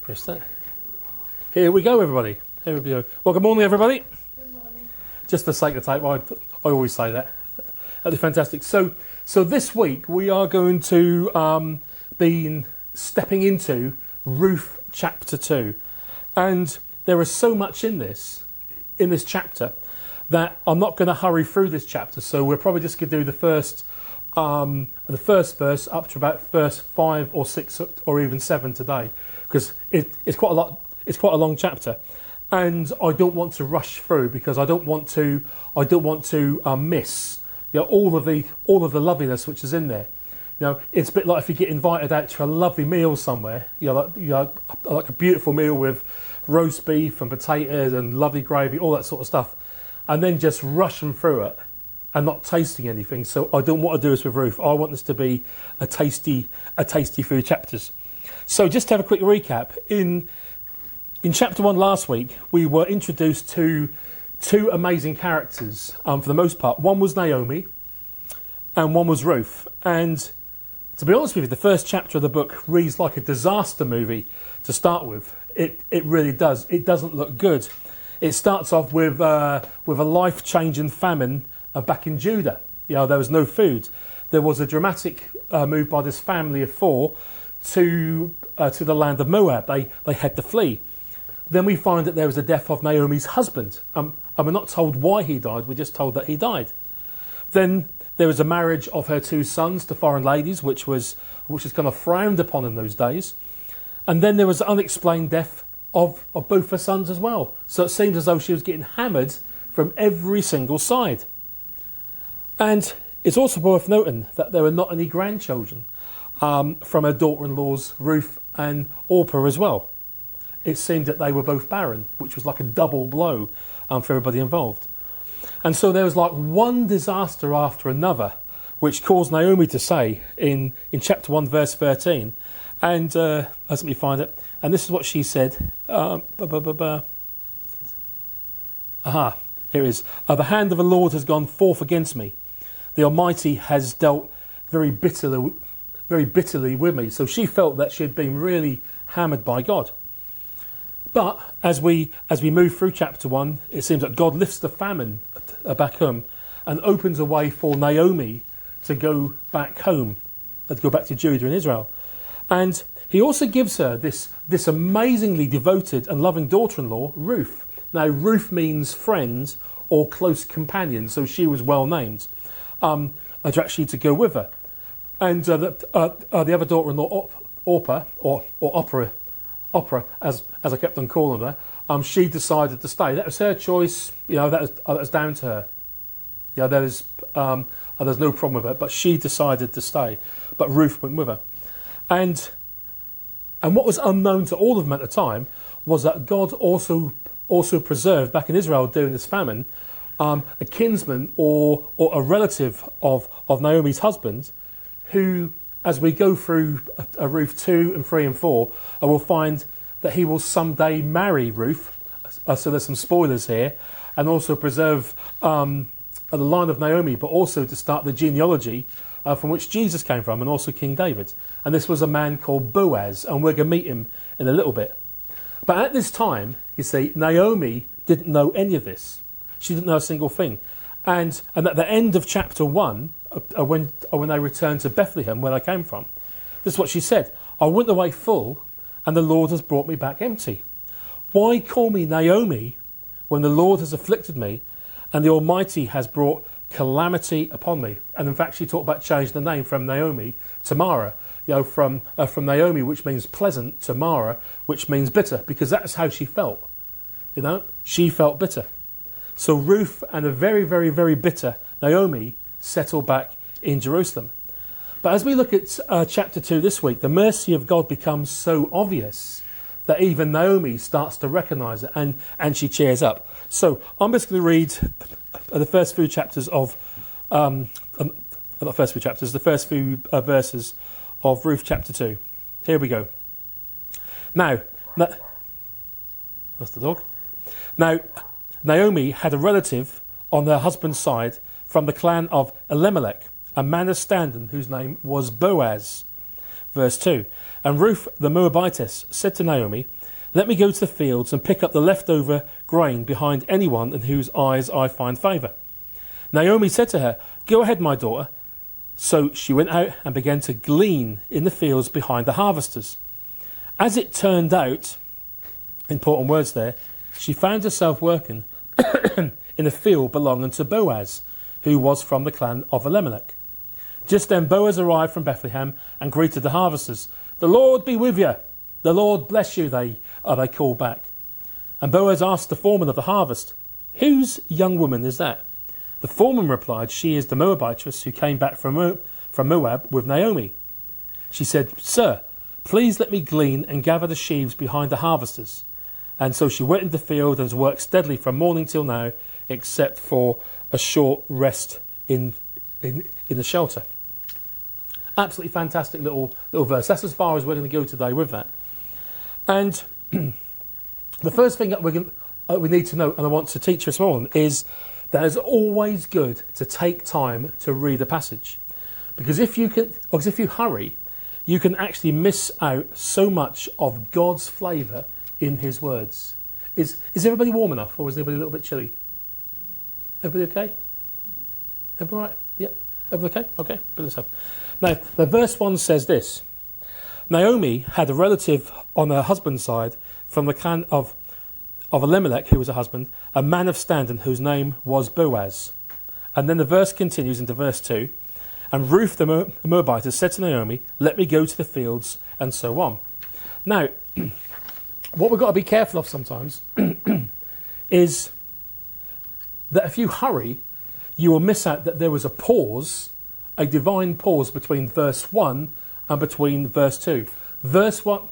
Press that. Here we go, everybody. Here we go. Well, good morning, everybody. Good morning. Just for the sake of tape, I always say that. That'd be fantastic. So this week we are going to be stepping into Ruth chapter 2, and there is so much in this chapter that I'm not going to hurry through this chapter. So we're probably just going to do the first verse up to about verse 5 or 6 or even 7 today, because it's quite a lot. It's quite a long chapter, and I don't want to rush through because I don't want to miss all of the loveliness which is in there. It's a bit like if you get invited out to a lovely meal somewhere, like a beautiful meal with roast beef and potatoes and lovely gravy, all that sort of stuff, and then just rushing through it and not tasting anything. So I don't want to do this with Ruth. I want this to be a tasty few chapters. So just to have a quick recap, in chapter 1 last week, we were introduced to two amazing characters, for the most part. One was Naomi and one was Ruth. And to be honest with you, the first chapter of the book reads like a disaster movie to start with. It really does. It doesn't look good. It starts off with a life-changing famine back in Judah. There was no food. There was a dramatic move by this family of 4 to the land of Moab. They had to flee. Then we find that there was the death of Naomi's husband. And we're not told why he died, we're just told that he died. Then there was a marriage of her 2 sons to foreign ladies, which was kind of frowned upon in those days. And then there was the unexplained death of both her sons as well. So it seems as though she was getting hammered from every single side. And it's also worth noting that there were not any grandchildren from her daughter-in-laws, Ruth and Orpah as well. It seemed that they were both barren, which was like a double blow for everybody involved. And so there was like one disaster after another, which caused Naomi to say in chapter 1, verse 13, and let me find it, and this is what she said. Here it is. The hand of the Lord has gone forth against me. The Almighty has dealt very bitterly with me. So she felt that she had been really hammered by God. But as we move through chapter 1, it seems that God lifts the famine back home and opens a way for Naomi to go back home, to go back to Judah and Israel. And he also gives her this amazingly devoted and loving daughter-in-law, Ruth. Now, Ruth means friend or close companion, so she was well named, and to go with her. And the other daughter-in-law, Orpah, or Opera, as I kept on calling her, she decided to stay. That was her choice. That was down to her. There's no problem with it, but she decided to stay. But Ruth went with her, and what was unknown to all of them at the time was that God also preserved back in Israel during this famine a kinsman or a relative of Naomi's husband, who, as we go through Ruth 2 and 3 and 4, we'll find that he will someday marry Ruth. So there's some spoilers here. And also preserve the line of Naomi, but also to start the genealogy from which Jesus came from, and also King David. And this was a man called Boaz, and we're going to meet him in a little bit. But at this time, you see, Naomi didn't know any of this. She didn't know a single thing. And at the end of chapter 1, when they returned to Bethlehem, where they came from, this is what she said: I went away full, and the Lord has brought me back empty. Why call me Naomi when the Lord has afflicted me, and the Almighty has brought calamity upon me? And in fact, she talked about changing the name from Naomi to Mara, from Naomi, which means pleasant, to Mara, which means bitter, because that's how she felt. She felt bitter. So Ruth and a very, very, very bitter Naomi settle back in Jerusalem. But as we look at chapter 2 this week, the mercy of God becomes so obvious that even Naomi starts to recognise it, and she cheers up. So I'm just going to read the first few chapters of, the first few verses of Ruth chapter 2. Here we go. Now, that's the dog. Now, Naomi had a relative on her husband's side from the clan of Elimelech, a man of standing whose name was Boaz. Verse 2. And Ruth the Moabitess said to Naomi, Let me go to the fields and pick up the leftover grain behind anyone in whose eyes I find favour. Naomi said to her, Go ahead, my daughter. So she went out and began to glean in the fields behind the harvesters. As it turned out, important words there, she found herself working in a field belonging to Boaz, who was from the clan of Elimelech. Just then Boaz arrived from Bethlehem and greeted the harvesters. The Lord be with you. The Lord bless you, they called back. And Boaz asked the foreman of the harvest, Whose young woman is that? The foreman replied, She is the Moabitess who came back from Moab with Naomi. She said, Sir, please let me glean and gather the sheaves behind the harvesters. And so she went into the field and has worked steadily from morning till now, except for a short rest in the shelter. Absolutely fantastic little verse. That's as far as we're going to go today with that. And the first thing that we need to know, and I want to teach this morning, is that it's always good to take time to read a passage, because if you hurry, you can actually miss out so much of God's flavour in His words. Is everybody warm enough, or is everybody a little bit chilly? Everybody okay? Everybody all right? Yep. Everybody okay? Okay. Brilliant stuff. Now, the verse 1 says this. Naomi had a relative on her husband's side from the clan of Elimelech, who was her husband, a man of standing whose name was Boaz. And then the verse continues into verse 2. And Ruth the Moabitess said to Naomi, Let me go to the fields, and so on. Now, what we've got to be careful of sometimes is that if you hurry, you will miss out that there was a pause, a divine pause between verse 1 and between verse 2. Verse 1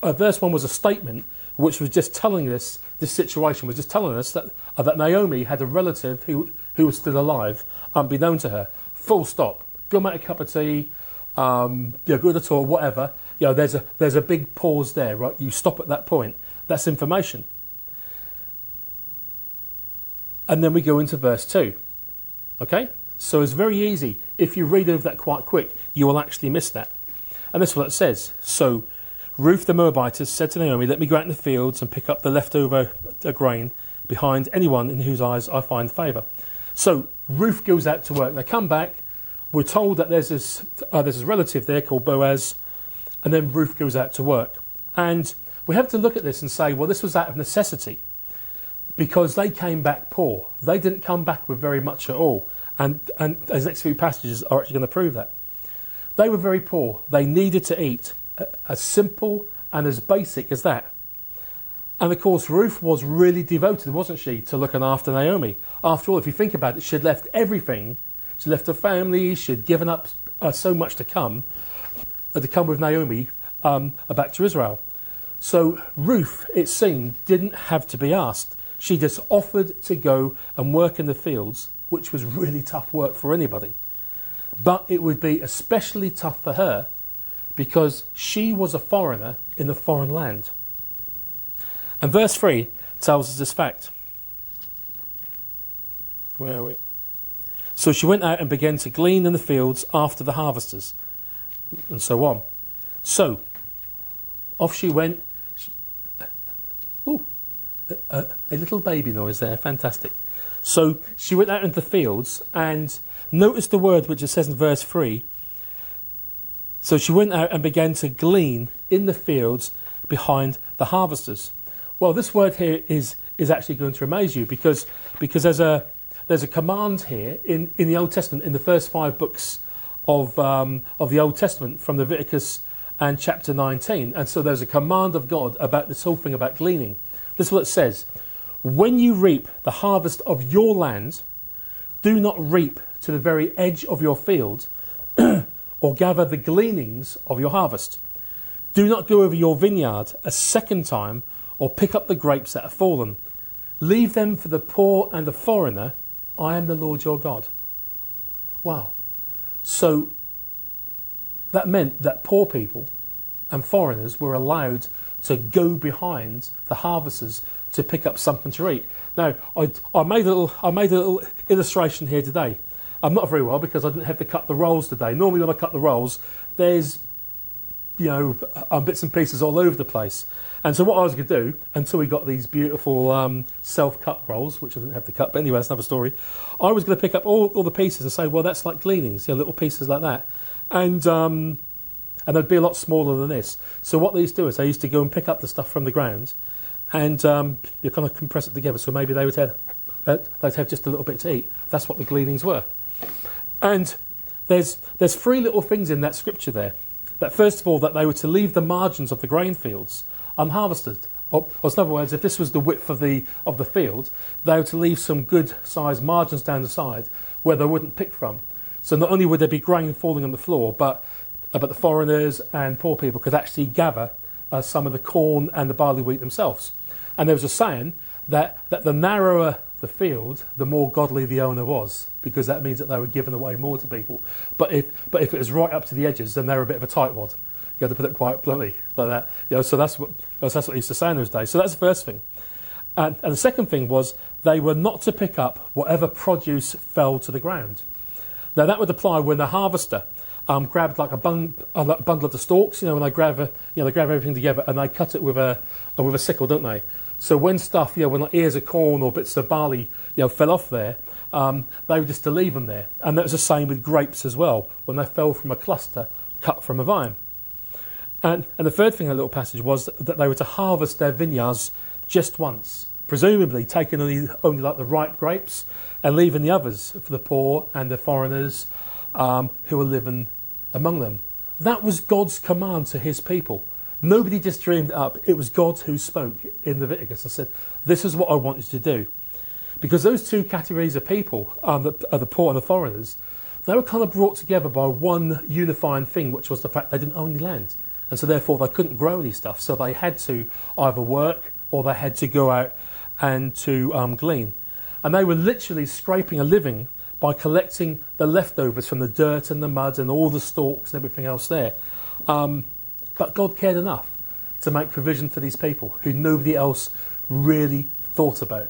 was a statement which was just telling us, this situation was just telling us that Naomi had a relative who was still alive, unbeknown to her. Full stop. Go make a cup of tea, go to the toilet, whatever. There's a big pause there, right? You stop at that point. That's information. And then we go into verse 2. Okay? So it's very easy. If you read over that quite quick, you will actually miss that. And that's what it says. So Ruth the Moabitess said to Naomi, Let me go out in the fields and pick up the leftover grain behind anyone in whose eyes I find favour. So Ruth goes out to work. They come back. We're told that there's this relative there called Boaz. And then Ruth goes out to work. And we have to look at this and say, well, this was out of necessity, because they came back poor. They didn't come back with very much at all. And those next few passages are actually going to prove that. They were very poor. They needed to eat. As simple and as basic as that. And of course, Ruth was really devoted, wasn't she, to looking after Naomi. After all, if you think about it, she'd left everything. She left her family. She'd given up so much to come with Naomi back to Israel. So Ruth, it seemed, didn't have to be asked. She just offered to go and work in the fields, which was really tough work for anybody. But it would be especially tough for her because she was a foreigner in a foreign land. And verse 3 tells us this fact. Where are we? So she went out and began to glean in the fields after the harvesters, and so on. So, off she went. Ooh, a little baby noise there, fantastic. So she went out into the fields, and notice the word which it says in verse 3. So she went out and began to glean in the fields behind the harvesters. Well, this word here is actually going to amaze you because there's a command here in the Old Testament, in the first 5 books of the Old Testament, from Leviticus and chapter 19. And so there's a command of God about this whole thing about gleaning. This is what it says. When you reap the harvest of your land, do not reap to the very edge of your field or gather the gleanings of your harvest. Do not go over your vineyard a second time or pick up the grapes that have fallen. Leave them for the poor and the foreigner. I am the Lord your God. Wow. So that meant that poor people and foreigners were allowed to go behind the harvesters to pick up something to eat. Now, I made a little illustration here today. I'm not very well because I didn't have to cut the rolls today. Normally when I cut the rolls, there's bits and pieces all over the place. And so what I was going to do, until we got these beautiful self-cut rolls, which I didn't have to cut, but anyway, that's another story. I was going to pick up all the pieces and say, well, that's like gleanings, little pieces like that. And they'd be a lot smaller than this. So what they used to do is they used to go and pick up the stuff from the ground and you kind of compress it together. So maybe they'd have just a little bit to eat. That's what the gleanings were. And there's three little things in that scripture there. That first of all, that they were to leave the margins of the grain fields unharvested. Or in other words, if this was the width of the field, they were to leave some good sized margins down the side where they wouldn't pick from. So not only would there be grain falling on the floor, but the foreigners and poor people could actually gather some of the corn and the barley wheat themselves. And there was a saying that the narrower the field, the more godly the owner was, because that means that they were giving away more to people. But if it was right up to the edges, then they were a bit of a tightwad. You had to put it quite bluntly, like that. So that's what they used to say in those days. So that's the first thing. And the second thing was they were not to pick up whatever produce fell to the ground. Now that would apply when the harvester grabbed like a bundle of the stalks. When they grab everything together and they cut it with a sickle, don't they? So when stuff, when like ears of corn or bits of barley, fell off there, they were just to leave them there. And that was the same with grapes as well, when they fell from a cluster cut from a vine. And the third thing in the little passage was that they were to harvest their vineyards just once, presumably taking only like the ripe grapes and leaving the others for the poor and the foreigners who were living among them. That was God's command to his people. Nobody just dreamed it up. It was God who spoke in Leviticus and said, this is what I want you to do. Because those two categories of people, the poor and the foreigners, they were kind of brought together by one unifying thing, which was the fact they didn't own any land. And so therefore they couldn't grow any stuff. So they had to either work or they had to go out and to glean. And they were literally scraping a living by collecting the leftovers from the dirt and the mud and all the stalks and everything else there. But God cared enough to make provision for these people who nobody else really thought about.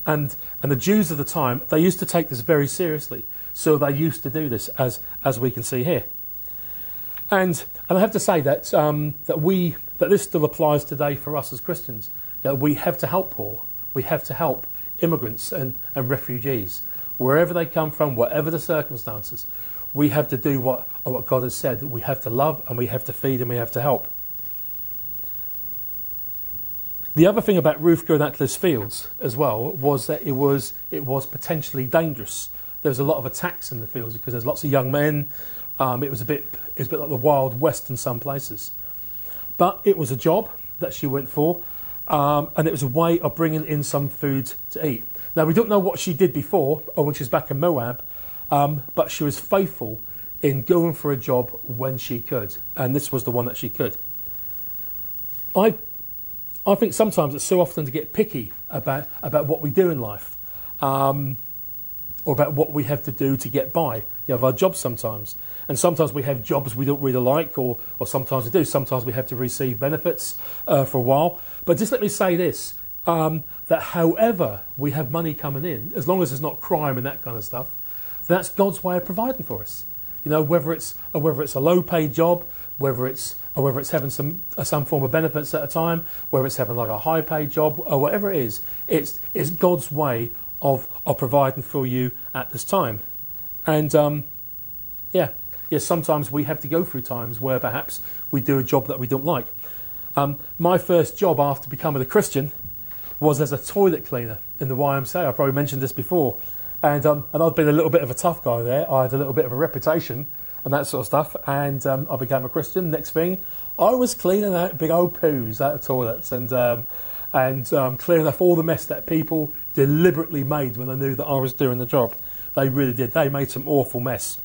And the Jews of the time, they used to take this very seriously. So they used to do this, as we can see here. And I have to say that that this still applies today for us as Christians. We have to help poor. We have to help immigrants and refugees. Wherever they come from, whatever the circumstances, we have to do what God has said, that we have to love and we have to feed and we have to help. The other thing about Ruth going out to those fields as well was that it was potentially dangerous. There was a lot of attacks in the fields because there's lots of young men. It was a bit like the Wild West in some places. But it was a job that she went for, and it was a way of bringing in some food to eat. Now, we don't know what she did before or when she was back in Moab, but she was faithful in going for a job when she could, and this was the one that she could. I think sometimes it's so often to get picky about what we do in life, or about what we have to do to get by. You have our jobs sometimes, and sometimes we have jobs we don't really like, or sometimes we do. Sometimes we have to receive benefits for a while. But just let me say this, that however we have money coming in, as long as it's not crime and that kind of stuff, that's God's way of providing for us. Whether it's a low-paid job, whether it's having some form of benefits at a time, whether it's having like a high-paid job, or whatever it is, it's God's way of providing for you at this time. And sometimes we have to go through times where perhaps we do a job that we don't like. My first job after becoming a Christian was as a toilet cleaner in the YMCA. I probably mentioned this before. And I'd been a little bit of a tough guy there. I had a little bit of a reputation and that sort of stuff. And I became a Christian. Next thing, I was cleaning out big old poos out of toilets and clearing off all the mess that people deliberately made when they knew that I was doing the job. They really did. They made some awful mess.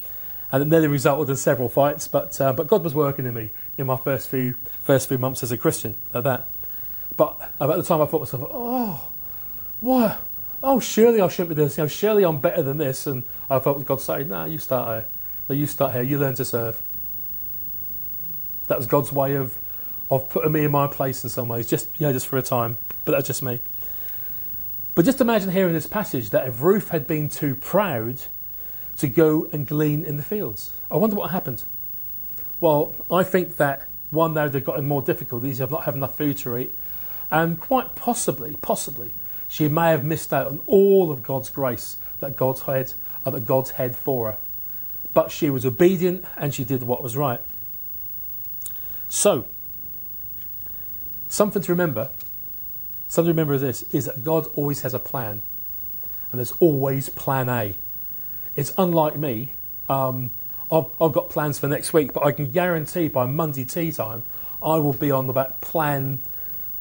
And it nearly resulted in several fights. But God was working in me in my first few months as a Christian like that. But at the time I thought to myself, oh, why? Oh, surely I shouldn't be doing this. Surely I'm better than this. And I felt God saying, no, you start here. No, you start here. You learn to serve. That was God's way of putting me in my place in some ways, just for a time. But that's just me. But just imagine here in this passage that if Ruth had been too proud to go and glean in the fields, I wonder what happened. Well, I think that One, they've gotten more difficulties, have not had enough food to eat. And quite possibly, she may have missed out on all of God's grace that God's had for her. But she was obedient and she did what was right. So, something to remember is this, is that God always has a plan. And there's always plan A. It's unlike me. I've got plans for next week, but I can guarantee by Monday tea time, I will be on about plan,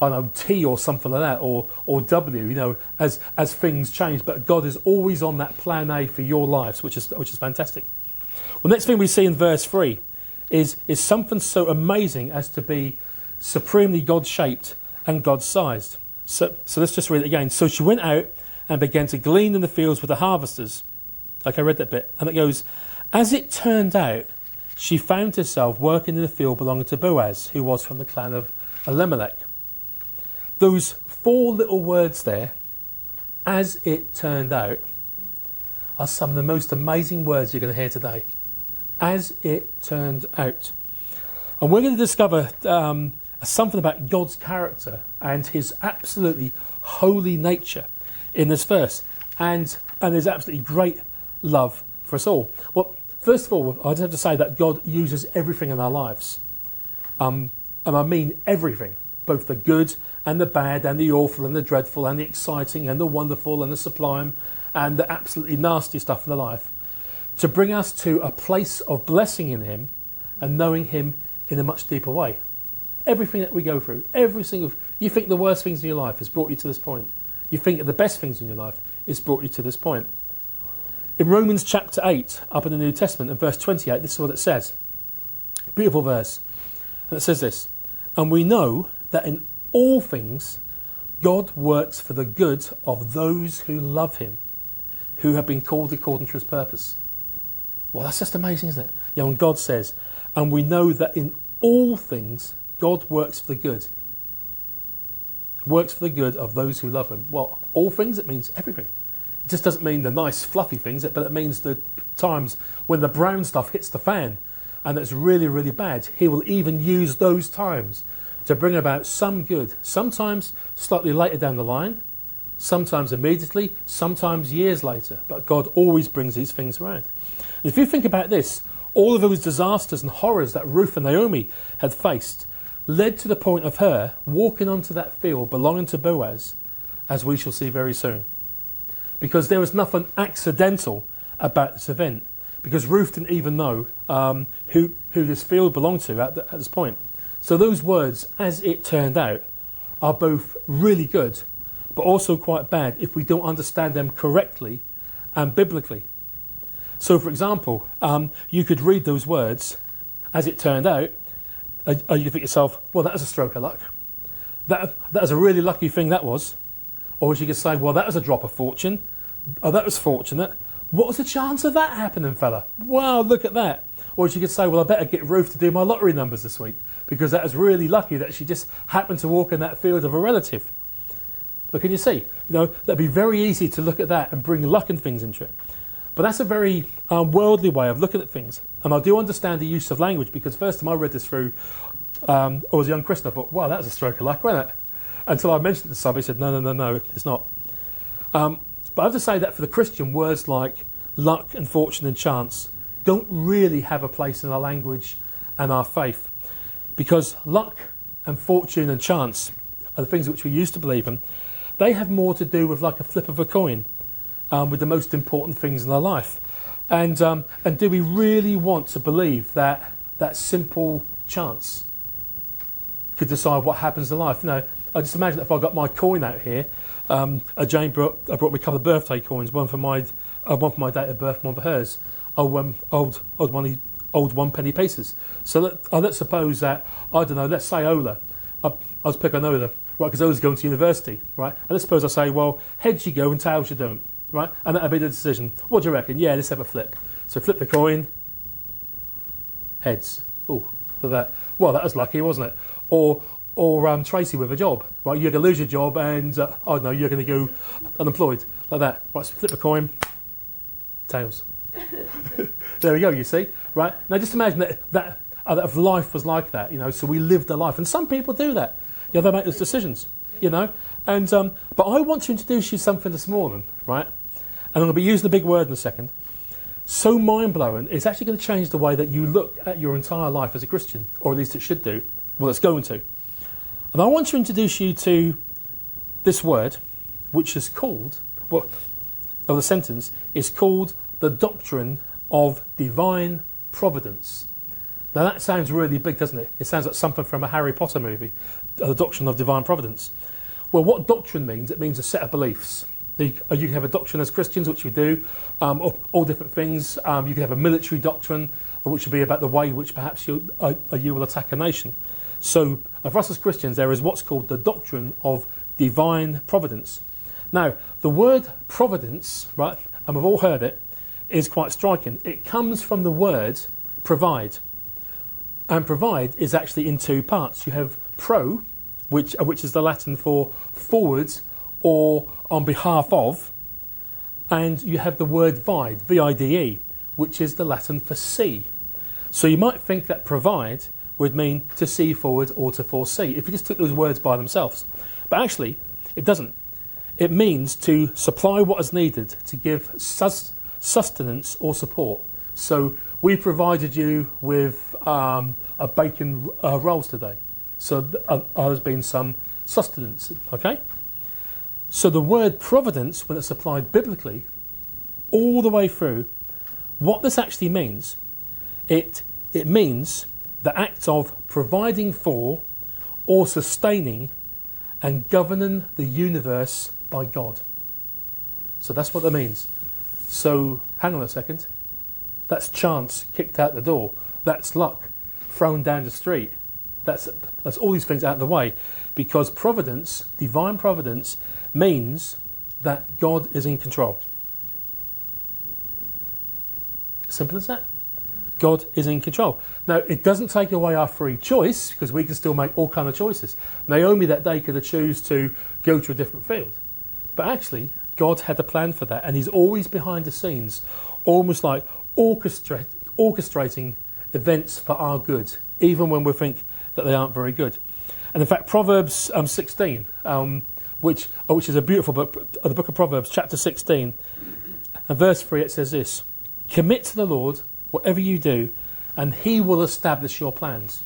I don't know, T or something like that, or W, as things change. But God is always on that plan A for your lives, which is fantastic. Well, next thing we see in verse 3 is something so amazing as to be supremely God-shaped and God-sized. So let's just read it again. So she went out and began to glean in the fields with the harvesters. Like I read that bit. And it goes, as it turned out, she found herself working in the field belonging to Boaz, who was from the clan of Elimelech. Those 4 little words there, as it turned out, are some of the most amazing words you're going to hear today. As it turned out. And we're going to discover something about God's character and his absolutely holy nature in this verse. And his absolutely great love for us all. Well, first of all, I'd have to say that God uses everything in our lives. And I mean everything. Both the good and the bad and the awful and the dreadful and the exciting and the wonderful and the sublime and the absolutely nasty stuff in the life, to bring us to a place of blessing in him and knowing him in a much deeper way. Everything that we go through, you think the worst things in your life has brought you to this point. You think the best things in your life has brought you to this point. In Romans chapter 8, up in the New Testament, in verse 28, this is what it says. Beautiful verse. And it says this, and we know that in all things God works for the good of those who love him, who have been called according to his purpose. Well, that's just amazing, isn't it? When God says, and we know that in all things God works for the good. Works for the good of those who love him. Well, all things, it means everything. It just doesn't mean the nice fluffy things, but it means the times when the brown stuff hits the fan and it's really, really bad. He will even use those times to bring about some good. Sometimes slightly later down the line, sometimes immediately, sometimes years later. But God always brings these things around. And if you think about this, all of those disasters and horrors that Ruth and Naomi had faced led to the point of her walking onto that field belonging to Boaz, as we shall see very soon. Because there was nothing accidental about this event. Because Ruth didn't even know who this field belonged to at this point. So those words, as it turned out, are both really good, but also quite bad if we don't understand them correctly and biblically. So, for example, you could read those words, as it turned out, and you could think to yourself, well, that was a stroke of luck. That was a really lucky thing, that was. Or you could say, well, that was a drop of fortune. Oh, that was fortunate. What was the chance of that happening, fella? Wow, look at that. Or you could say, well, I better get Ruth to do my lottery numbers this week, because that was really lucky that she just happened to walk in that field of a relative. But can you see? That'd be very easy to look at that and bring luck and things into it. But that's a very worldly way of looking at things. And I do understand the use of language, because first time I read this through, I was a young Christian, I thought, wow, that was a stroke of luck, wasn't it? Until I mentioned it to somebody, said, no, it's not. But I have to say that for the Christian, words like luck and fortune and chance don't really have a place in our language and our faith. Because luck and fortune and chance are the things which we used to believe in. They have more to do with like a flip of a coin, with the most important things in our life. And do we really want to believe that simple chance could decide what happens in life? I just imagine if I got my coin out here, Jane brought me a couple of birthday coins, one for my date of birth, one for hers. Old 1 penny pieces. So let's suppose that, I don't know, let's say Ola. I was picking on Ola, right, because Ola's going to university, right? And let's suppose I say, well, heads you go and tails you don't, right? And that'll be the decision. What do you reckon? Yeah, let's have a flip. So flip the coin, heads. Oh, look at that. Well, that was lucky, wasn't it? Or Tracy with a job, right? You're going to lose your job and, I don't know, you're going to go unemployed, like that. Right, so flip the coin, tails. There we go, you see, right? Now just imagine that That life was like that, so we lived a life. And some people do that. They make those decisions, And but I want to introduce you something this morning, right? And I'm going to be using the big word in a second. So mind-blowing, it's actually going to change the way that you look at your entire life as a Christian, or at least it should do. Well, it's going to. And I want to introduce you to this word, which is called, the sentence is called the doctrine of divine providence. Now that sounds really big, doesn't it? It sounds like something from a Harry Potter movie, the doctrine of divine providence. Well, what doctrine means, it means a set of beliefs. You can have a doctrine as Christians, which we do, all different things. You can have a military doctrine, which would be about the way which perhaps you will attack a nation. So for us as Christians, there is what's called the doctrine of divine providence. Now, the word providence, right, and we've all heard it, is quite striking. It comes from the word provide. And provide is actually in two parts. You have pro, which is the Latin for forwards or on behalf of, and you have the word vide, V-I-D-E, which is the Latin for see. So you might think that provide would mean to see forward or to foresee, if you just took those words by themselves. But actually, it doesn't. It means to supply what is needed to give sustenance or support. So we provided you with a bacon rolls today. So there's been some sustenance, okay? So the word providence, when it's applied biblically, all the way through, what this actually means, it means the act of providing for or sustaining and governing the universe by God. So that's what that means. So hang on a second. That's chance kicked out the door. That's luck thrown down the street. That's all these things out of the way, because providence, divine providence, means that God is in control. Simple as that. God is in control. Now, it doesn't take away our free choice, because we can still make all kind of choices. Naomi that day could have chosen to go to a different field. But actually, God had a plan for that, and he's always behind the scenes, almost like orchestrating events for our good, even when we think that they aren't very good. And in fact, Proverbs 16, which is a beautiful book, the book of Proverbs, chapter 16, and verse 3, it says this: commit to the Lord whatever you do, and he will establish your plans.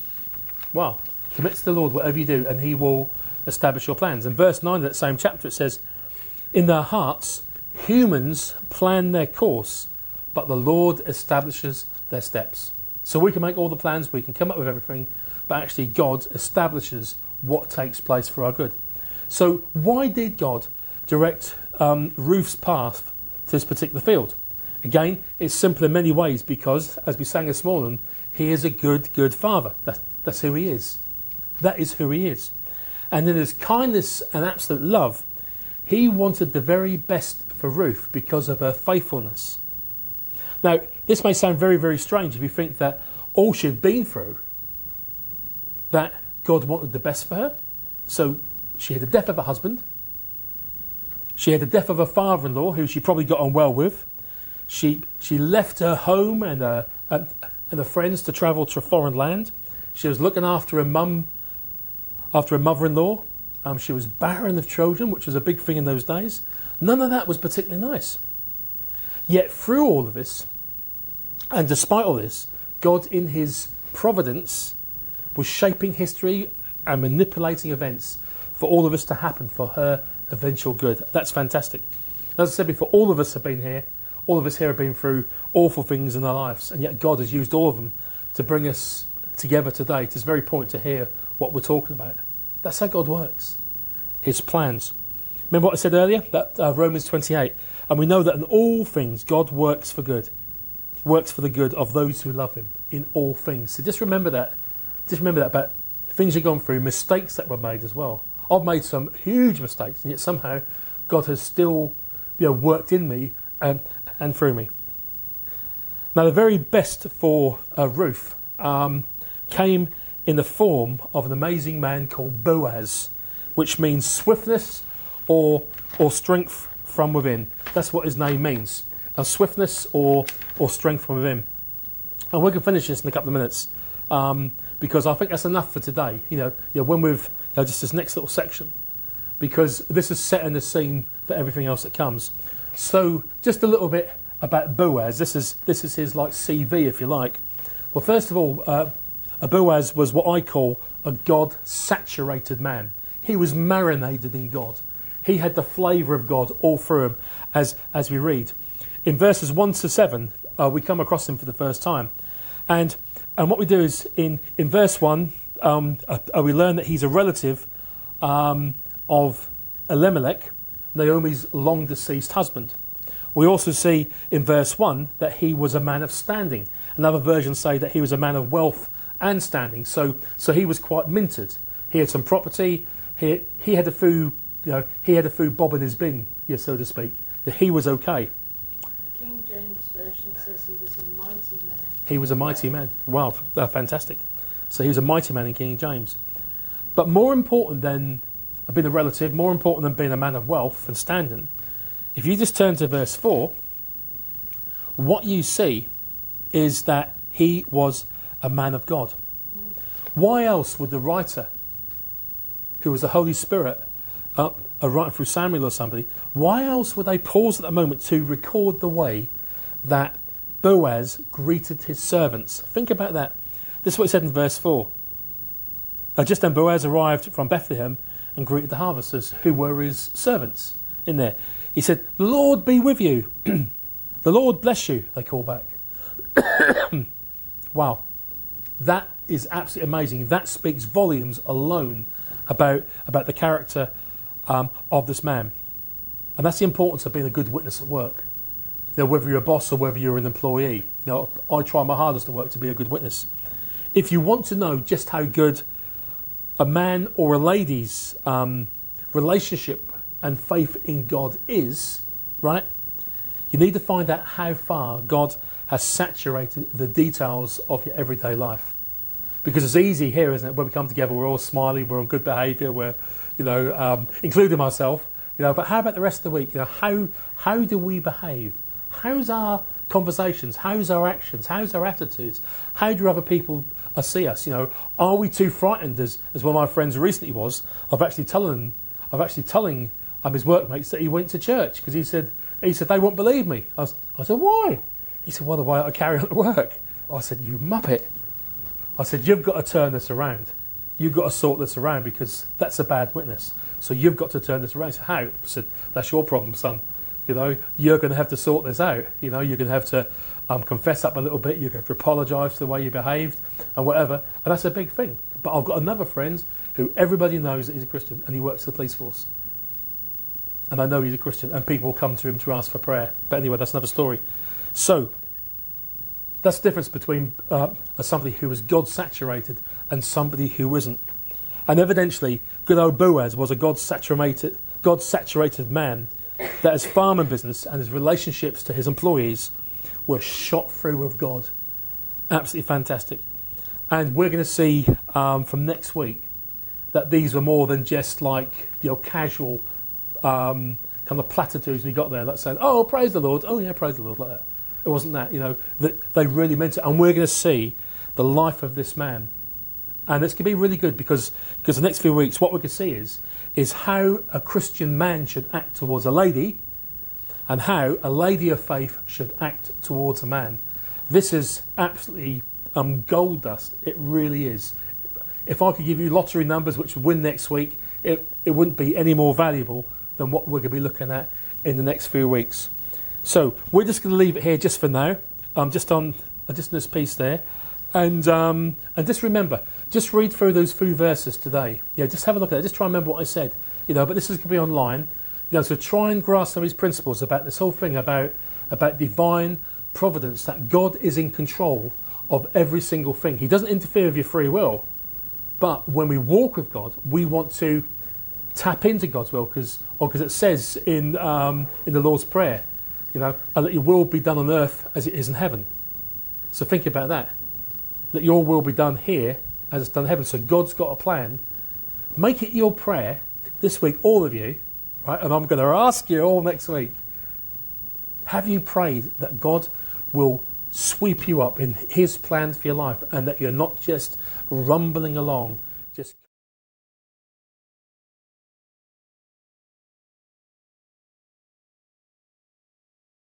Wow. Commit to the Lord whatever you do, and he will establish your plans. And verse 9 of that same chapter, it says, in their hearts, humans plan their course, but the Lord establishes their steps. So we can make all the plans, we can come up with everything, but actually God establishes what takes place for our good. So why did God direct Ruth's path to this particular field? Again, it's simple in many ways, because, as we sang this morning, he is a good, good father. That's who he is. That is who he is. And in his kindness and absolute love, he wanted the very best for Ruth because of her faithfulness. Now, this may sound very, very strange if you think that all she'd been through, that God wanted the best for her. So she had the death of her husband. She had the death of her father-in-law, who she probably got on well with. She left her home and her friends to travel to a foreign land. She was looking after her mum, after her mother-in-law. She was barren of children, which was a big thing in those days. None of that was particularly nice. Yet through all of this, and despite all this, God in his providence was shaping history and manipulating events for all of us to happen for her eventual good. That's fantastic. As I said before, all of us have been here. All of us here have been through awful things in our lives, and yet God has used all of them to bring us together today, to this very point, to hear what we're talking about. That's how God works. His plans. Remember what I said earlier? That Romans 28. And we know that in all things God works for good. Works for the good of those who love him in all things. So just remember that. Just remember that about things you've gone through, mistakes that were made as well. I've made some huge mistakes, and yet somehow God has still worked in me and through me. Now, the very best for Ruth came in the form of an amazing man called Boaz, which means swiftness or strength from within. That's what his name means. Swiftness or strength from within. And we can finish this in a couple of minutes. because I think that's enough for today. When we've just this next little section, because this is setting the scene for everything else that comes. So just a little bit about Boaz. This is his like CV, if you like. Well, first of all, Boaz was what I call a God-saturated man. He was marinated in God. He had the flavour of God all through him, as we read. In verses 1 to 7, we come across him for the first time. And what we do is, in verse 1, we learn that he's a relative of Elimelech, Naomi's long-deceased husband. We also see in verse 1 that he was a man of standing. Another version say that he was a man of wealth and standing. So he was quite minted. He had some property. He had a few bob in his bin, so to speak. He was okay. King James version says he was a mighty man. He was a mighty man. Wow, fantastic. So he was a mighty man in King James. But more important than being a relative, more important than being a man of wealth and standing, if you just turn to verse 4, what you see is that he was a man of God. Why else would the writer, who was the Holy Spirit, writing through Samuel or somebody, why else would they pause at the moment to record the way that Boaz greeted his servants? Think about that. This is what it said in verse 4. Just then Boaz arrived from Bethlehem and greeted the harvesters, who were his servants in there. He said, "The Lord be with you." "The Lord bless you," they call back. Wow. That is absolutely amazing. That speaks volumes alone about the character of this man. And that's the importance of being a good witness at work. Whether you're a boss or whether you're an employee. I try my hardest at work to be a good witness. If you want to know just how good a man or a lady's relationship and faith in God is, right, you need to find out how far God has saturated the details of your everyday life. Because it's easy here, isn't it? When we come together, we're all smiling, we're on good behaviour, we're, including myself, but how about the rest of the week? How do we behave? How's our conversations? How's our actions? How's our attitudes? How do other people see us? Are we too frightened, as one of my friends recently was, of actually telling his workmates that he went to church, because he said they won't believe me. I said, why? He said, well, the way I carry on at work. I said, you muppet. I said, you've got to turn this around. You've got to sort this around, because that's a bad witness. So you've got to turn this around. He said, how? I said, that's your problem, son. You're going to have to sort this out. You're going to have to confess up a little bit. You're going to have to apologise for the way you behaved and whatever. And that's a big thing. But I've got another friend who everybody knows that he's a Christian, and he works for the police force. And I know he's a Christian, and people come to him to ask for prayer. But anyway, that's another story. So that's the difference between somebody who was God-saturated and somebody who isn't. And evidently, good old Boaz was a God-saturated man, that his farming business and his relationships to his employees were shot through with God. Absolutely fantastic. And we're going to see from next week that these were more than just like casual kind of platitudes we got there, like saying, "Oh, praise the Lord," "Oh yeah, praise the Lord," like that. It wasn't that, that they really meant it. And we're going to see the life of this man. And it's going to be really good because the next few weeks, what we're going to see is how a Christian man should act towards a lady, and how a lady of faith should act towards a man. This is absolutely gold dust. It really is. If I could give you lottery numbers which would win next week, it wouldn't be any more valuable than what we're going to be looking at in the next few weeks. So we're just going to leave it here just for now, just in this piece there, and just remember, just read through those few verses today. Just have a look at it. Just try and remember what I said. But this is going to be online. So try and grasp some of these principles about this whole thing about divine providence, that God is in control of every single thing. He doesn't interfere with your free will, but when we walk with God, we want to tap into God's will, because it says in the Lord's Prayer, let your will be done on earth as it is in heaven. So think about that. Let your will be done here as it's done in heaven. So God's got a plan. Make it your prayer this week, all of you, right? And I'm going to ask you all next week, have you prayed that God will sweep you up in his plans for your life, and that you're not just rumbling along, just